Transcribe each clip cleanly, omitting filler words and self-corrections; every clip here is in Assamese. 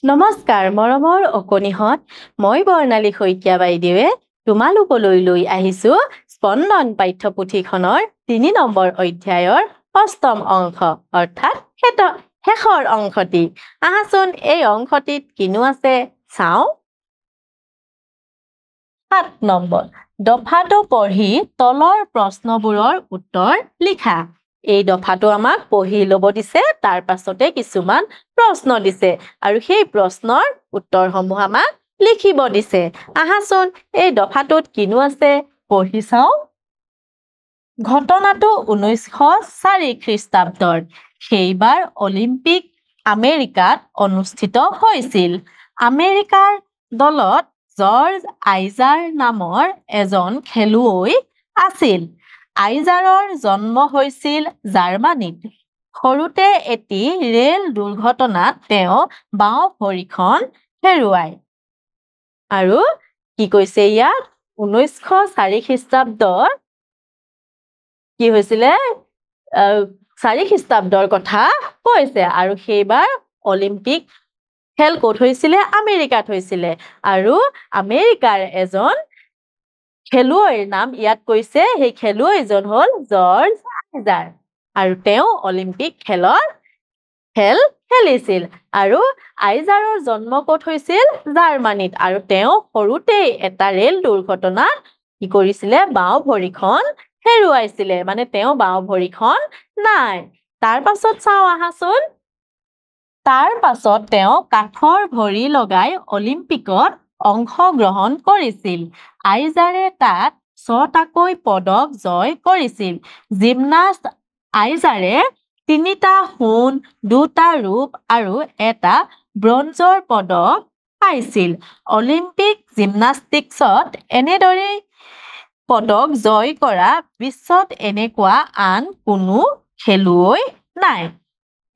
নমস্কাৰ মৰমৰ অকণিহঁত মই বৰ্ণালী শইকীয়া বাইদেৱে তোমালোকলৈ লৈ আহিছো স্পন্দন পাঠ্যপুথিখনৰ ৩ নম্বৰ অধ্যায়ৰ ৮ম অংশ অৰ্থাৎ শেষৰ অংশটি আহাচোন এই অংশটিত কিনো আছে চাওঁ ৭ নম্বৰ দফাটো পঢ়ি তলৰ প্ৰশ্নবোৰৰ উত্তৰ লিখা এই দফাটো আমাক পঢ়ি ল'ব দিছে তাৰ পাছতে কিছুমান প্ৰশ্ন দিছে আৰু সেই প্ৰশ্নৰ উত্তৰসমূহ আমাক লিখিব দিছে আহাচোন এই দফাটোত কিনো আছে পঢ়ি চাওঁ ঘটনাটো 1904 খ্ৰীষ্টাব্দৰ সেইবাৰ অলিম্পিক আমেৰিকাত অনুষ্ঠিত হৈছিল আমেৰিকাৰ দলত জৰ্জ আইজাৰ নামৰ এজন খেলুৱৈ আছিল আইজাৰৰ জন্ম হৈছিল জাৰ্মানীত সৰুতে এটি ৰেল দুৰ্ঘটনাত তেওঁ বাওঁ ভৰিখন হেৰুৱায় আৰু কি কৈছে ইয়াত 1904 খ্ৰীষ্টাব্দৰ কি হৈছিলে 4 খ্ৰীষ্টাব্দৰ কথা কৈছে আৰু সেইবাৰ অলিম্পিক খেল ক'ত হৈছিলে আমেৰিকাত হৈছিলে আৰু আমেৰিকাৰ এজন খেলুৱৈৰ নাম ইয়াত কৈছে সেই খেলুৱৈজন হ'ল জৰ্জ আইজাৰ আৰু তেওঁ অলিম্পিক খেল খেলিছিল আৰু আইজাৰৰ জন্ম ক'ত হৈছিল জাৰ্মানীত আৰু তেওঁ সৰুতেই এটা ৰেল দুৰ্ঘটনাত কি কৰিছিলে বাওঁ ভৰিখন হেৰুৱাইছিলে মানে তেওঁ বাওঁ ভৰিখন নাই তাৰ পাছত চাওঁ আহাচোন তাৰ পাছত তেওঁ কাঠৰ ভৰি লগাই অলিম্পিকত অংশগ্ৰহণ কৰিছিল আইজাৰে তাত 6টাকৈ পদক জয় কৰিছিল জিমনাষ্ট আইজাৰে 3টা সোণ 2টা ৰূপ আৰু 1টা ব্ৰঞ্জৰ পদক পাইছিল অলিম্পিক জিমনাষ্টিক্সত এনেদৰে পদক জয় কৰা বিশ্বত এনেকুৱা আন কোনো খেলুৱৈ নাই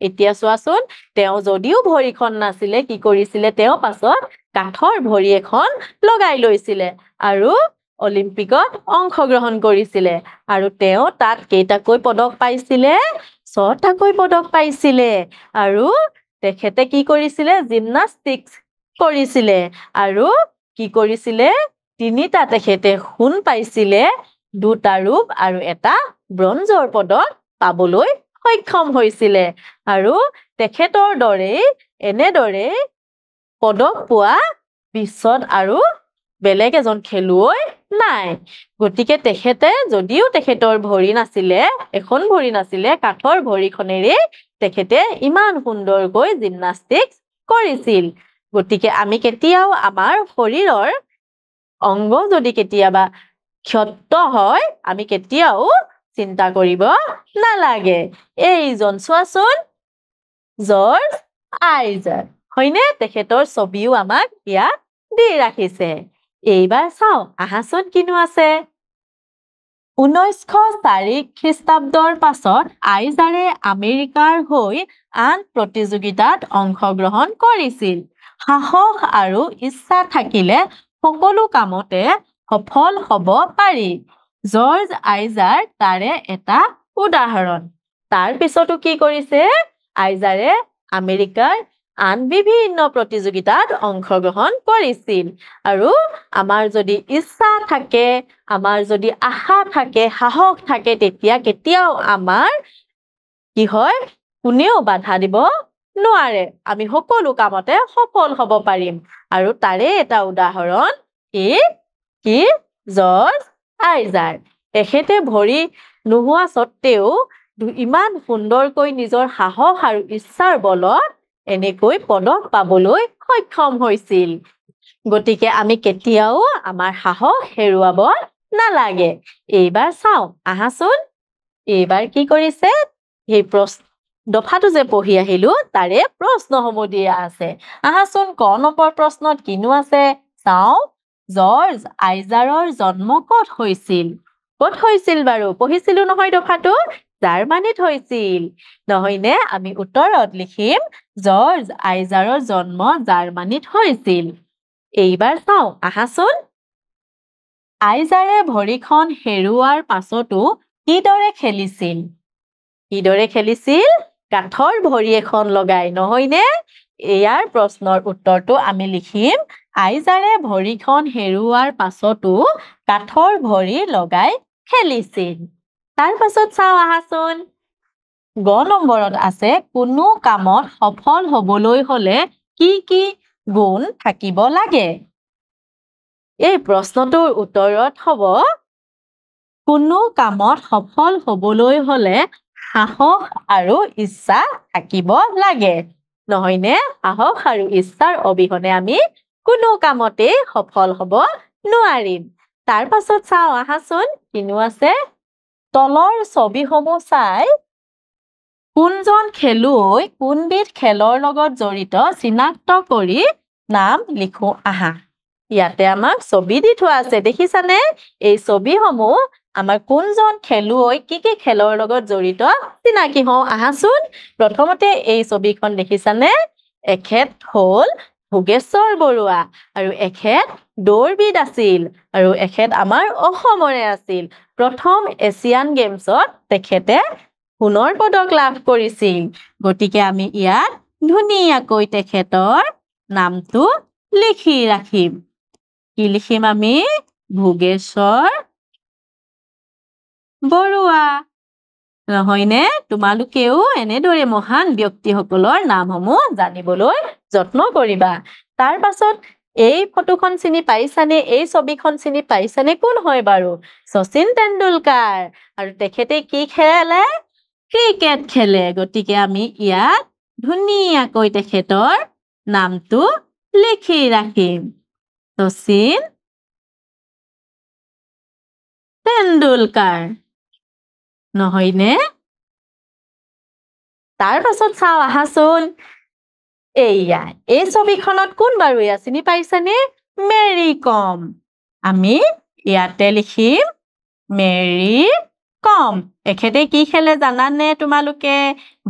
এতিয়া চোৱাচোন তেওঁ যদিও ভৰিখন নাছিলে কি কৰিছিলে তেওঁ পাছত কাঠৰ ভৰি এখন লগাই লৈছিলে আৰু অলিম্পিকত অংশগ্ৰহণ কৰিছিলে আৰু তেওঁ তাত কেইটাকৈ পদক পাইছিলে 6টাকৈ পদক পাইছিলে আৰু তেখেতে কি কৰিছিলে জিমনাষ্টিক্স কৰিছিলে আৰু কি কৰিছিলে 3টা তেখেতে সোণ পাইছিলে 2টা ৰূপ আৰু 1টা ব্ৰঞ্জৰ পদক পাবলৈ সক্ষম হৈছিলে আৰু তেখেতৰ দৰে এনেদৰে পদক পোৱা বিশ্বত আৰু বেলেগ এজন খেলুৱৈ নাই গতিকে তেখেতে যদিও তেখেতৰ ভৰি নাছিলে এখন ভৰি নাছিলে কাঠৰ ভৰিখনেৰে তেখেতে ইমান সুন্দৰকৈ জিমনাষ্টিক্স কৰিছিল গতিকে আমি কেতিয়াও আমাৰ শৰীৰৰ অংগ যদি কেতিয়াবা ক্ষত হয় আমি কেতিয়াও চিন্তা কৰিব নালাগে এইজন চোৱাচোন জৰ্জ আইজাৰ হয়নে তেখেতৰ ছবিও আমাক ইয়াত দি ৰাখিছে এইবাৰ চাওঁ আহাচোন কিনো আছে 1904 খ্ৰীষ্টাব্দৰ পাছত আইজাৰে আমেৰিকাৰ হৈ আন প্ৰতিযোগিতাত অংশগ্ৰহণ কৰিছিল সাহস আৰু ইচ্ছা থাকিলে সকলো কামতে সফল হ'ব পাৰি জৰ্জ আইজাৰ তাৰে এটা উদাহৰণ তাৰ পিছতো কি কৰিছে আইজাৰে আমেৰিকাৰ আন বিভিন্ন প্ৰতিযোগিতাত অংশগ্ৰহণ কৰিছিল আৰু আমাৰ যদি ইচ্ছা থাকে আমাৰ যদি আশা থাকে সাহস থাকে তেতিয়া কেতিয়াও আমাৰ কি হয় কোনেও বাধা দিব নোৱাৰে আমি সকলো কামতে সফল হ'ব পাৰিম আৰু তাৰে এটা উদাহৰণ কি জৰ্জ আইজাৰ তেখেতে ভৰি নোহোৱা সত্ত্বেও ইমান সুন্দৰকৈ নিজৰ সাহস আৰু ইচ্ছাৰ বলত এনেকৈ পদক পাবলৈ সক্ষম হৈছিল গতিকে আমি কেতিয়াও আমাৰ সাহস হেৰুৱাব নালাগে এইবাৰ চাওঁ আহাচোন এইবাৰ কি কৰিছে সেই দফাটো যে পঢ়ি আহিলো তাৰে প্ৰশ্নসমূহ দিয়া আছে আহাচোন ক নম্বৰ প্ৰশ্নত কিনো আছে চাওঁ জৰ্জ আইজাৰৰ জন্ম ক'ত হৈছিল বাৰু পঢ়িছিলো নহয় দফাটো জাৰ্মানীত হৈছিল নহয়নে আমি উত্তৰত লিখিম জৰ্জ আইজাৰৰ জন্ম জাৰ্মানীত হৈছিল এইবাৰ চাওঁ আহাচোন আইজাৰে ভৰিখন হেৰুৱাৰ পাছতো কিদৰে খেলিছিল কাঠৰ ভৰি এখন লগাই নহয়নে ইয়াৰ প্ৰশ্নৰ উত্তৰটো আমি লিখিম আইজাৰে ভৰিখন হেৰুৱাৰ পাছতো কাঠৰ ভৰি লগাই খেলিছিল। তাৰ পাছত চাওঁ আহাচোন। গ নম্বৰত আছে কোনো কামত সফল হ'বলৈ হলে কি কি গুণ থাকিব লাগে? এই প্ৰশ্নটোৰ উত্তৰত হ'ব কোনো কামত সফল হ'বলৈ হলে সাহস আৰু ইচ্ছা থাকিব লাগে। নহয়নে? সাহস আৰু ইচ্ছাৰ অবিহনে আমি কোনো কামতে সফল হ'ব নোৱাৰিম। তাৰ পাছত চাওঁ আহাচোন কিনো আছে। তলৰ ছবিসমূহ চাই কোনজন খেলুৱৈ কোনবিধ খেলৰ লগত জড়িত চিনাক্ত কৰি নাম লিখো আহা। ইয়াতে আমাক ছবি দি থোৱা আছে দেখিছানে? এই ছবিসমূহ আমাৰ কোনজন খেলুৱৈ কি খেলৰ লগত জড়িত চিনাকি হওঁ আহাচোন। প্ৰথমতে এই ছবিখন দেখিছানে? এখেত হ'ল ভোগেশ্বৰ বৰুৱা আৰু এখেত দৌৰবিদ আছিল আৰু এখেত আমাৰ অসমৰে আছিল। প্ৰথম এছিয়ান গেমছত তেখেতে সোণৰ পদক লাভ কৰিছিল। গতিকে আমি ইয়াত ধুনীয়াকৈ তেখেতৰ নামটো লিখি ৰাখিম। কি লিখিম আমি? ভোগেশ্বৰ বৰুৱা। নহয়নে? তোমালোকেও এনেদৰে মহান ব্যক্তিসকলৰ নামসমূহ জানিবলৈ যত্ন কৰিবা। তাৰ পাছত এই ফটোখন চিনি পাইছানে? এই ছবিখন চিনি পাইছানে? কোন হয় বাৰু? শচীন তেণ্ডুলকাৰ। আৰু তেখেতে কি খেলে? ক্ৰিকেট খেলে। গতিকে আমি ইয়াত ধুনীয়াকৈ তেখেতৰ নামটো লিখি ৰাখিম। শচীন তেণ্ডুলকাৰ। নহয়নে? তাৰ পাছত চাওঁ আহাচোন। এইয়া এই ছবিখনত কোন বাৰু এয়া চিনি পাইছানে? মেৰী কম। আমি ইয়াতে লিখিম মেৰী কম। এখেতে কি খেলে জানানে তোমালোকে?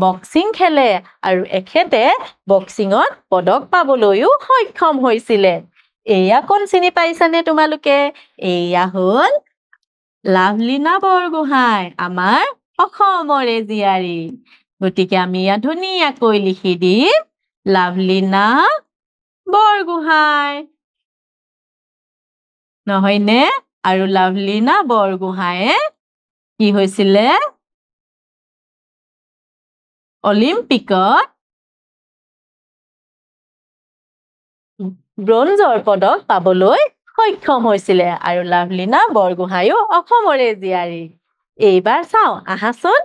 বক্সিং খেলে আৰু এখেতে বক্সিঙত পদক পাবলৈও সক্ষম হৈছিলে। এয়া কোন চিনি পাইছানে তোমালোকে? এয়া হ'ল লাভলীনা বৰগোহাঁই, আমাৰ অসমৰে জীয়াৰী। গতিকে আমি ইয়াত ধুনীয়াকৈ লিখি দিম লাভলীনা বৰগোহাঁই। নহয়নে? আৰু লাভলীনা বৰগোহাঁয়ে কি হৈছিলে? অলিম্পিকত ব্ৰঞ্জৰ পদক পাবলৈ সক্ষম হৈছিলে আৰু লাভলীনা বৰগোহাঁইও অসমৰে জীয়াৰী। এইবাৰ চাওঁ আহাচোন।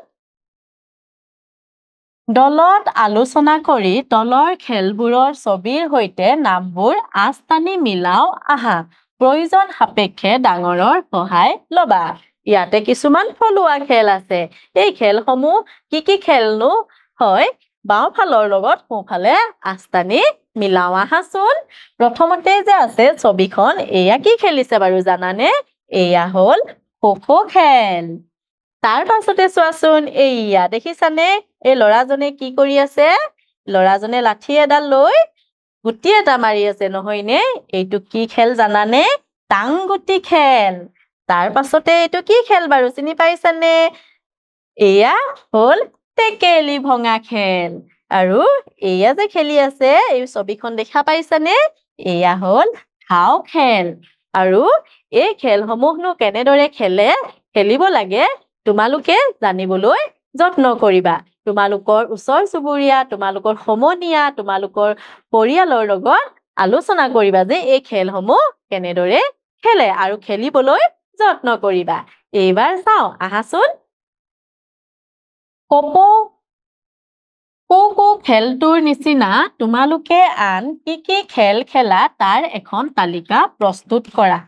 দলত আলোচনা কৰি তলৰ খেলবোৰৰ ছবিৰ সৈতে নামবোৰ আঁচ টানি মিলাও আহা। প্ৰয়োজন সাপেক্ষে ডাঙৰৰ সহায় ল'বা। ইয়াতে কিছুমান থলুৱা খেল আছে। এই খেলসমূহ কি খেলনো হয়? বাওঁফালৰ লগত সোঁফালে আঁচ টানি মিলাও আহাচোন। প্ৰথমতে যে আছে ছবিখন, এয়া কি খেলিছে বাৰু জানানে? এয়া হ'ল খো-খো খেল। তাৰ পাছতে চোৱাচোন, এইয়া দেখিছানে? এই ল'ৰাজনে কি কৰি আছে? ল'ৰাজনে লাঠি এডাল লৈ গুটি এটা মাৰি আছে নহয়নে? এইটো কি খেল জানানে? টাংগুটি খেল। তাৰ পাছতে এইটো কি খেল বাৰু চিনি পাইছানে? এয়া হ'ল টেকেলি ভঙা খেল। আৰু এয়া যে খেলি আছে এই ছবিখন দেখা পাইছানে? এয়া হ'ল হাও খেল। আৰু এই খেলসমূহনো কেনেদৰে খেলিব লাগে তোমালোকে জানিবলৈ যত্ন কৰিবা। তোমালোকৰ ওচৰ চুবুৰীয়া, তোমালোকৰ সমনীয়া, তোমালোকৰ পৰিয়ালৰ লগত আলোচনা কৰিবা যে এই খেলসমূহ কেনেদৰে খেলে আৰু খেলিবলৈ যত্ন কৰিবা। এইবাৰ চাওঁ আহাচোন। কো-কো খেলটোৰ নিচিনা তোমালোকে আন কি খেল খেলা তাৰ এখন তালিকা প্ৰস্তুত কৰা।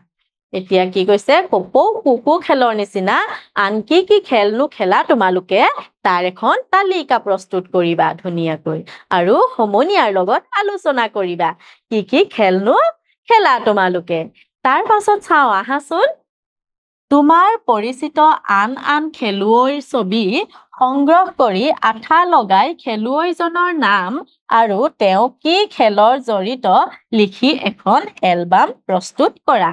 এতিয়া কি কৈছে? কো-কো খেলৰ নিচিনা আন কি খেলনো খেলা তোমালোকে তাৰ এখন তালিকা প্ৰস্তুত কৰিবা ধুনীয়াকৈ। আৰু সমনীয়াৰ লগত আলোচনা কৰিবা কি খেলনো খেলা তোমালোকে। তাৰ পাছত চাওঁ আহাচোন। তোমাৰ পৰিচিত আন খেলুৱৈৰ ছবি সংগ্ৰহ কৰি আঠা লগাই খেলুৱৈজনৰ নাম আৰু তেওঁ কি খেলৰ জড়িত লিখি এখন এলবাম প্ৰস্তুত কৰা।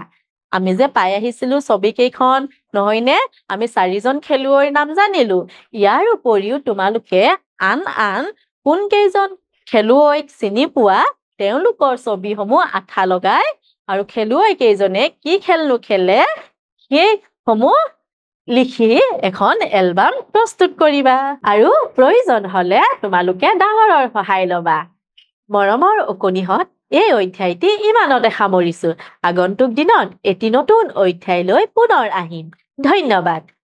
আমি যে পাই আহিছিলো ছবিকেইখন নহয়নে? আমি 4জন খেলুৱৈৰ নাম জানিলো। ইয়াৰ উপৰিও তোমালোকে আন কোন কেইজন খেলুৱৈক চিনি পোৱা তেওঁলোকৰ ছবিসমূহ আঠা লগাই আৰু খেলুৱৈ কেইজনে কি খেলনো খেলে সেইসমূহ লিখি এখন এলবাম প্ৰস্তুত কৰিবা আৰু প্ৰয়োজন হলে তোমালোকে ডাঙৰৰ সহায় ল'বা। মৰমৰ অকণিহঁত এই অধ্যায়টি ইমানতে সামৰিছো। আগন্তুক দিনত এটি নতুন অধ্যায় লৈ পুনৰ আহিম। ধন্যবাদ।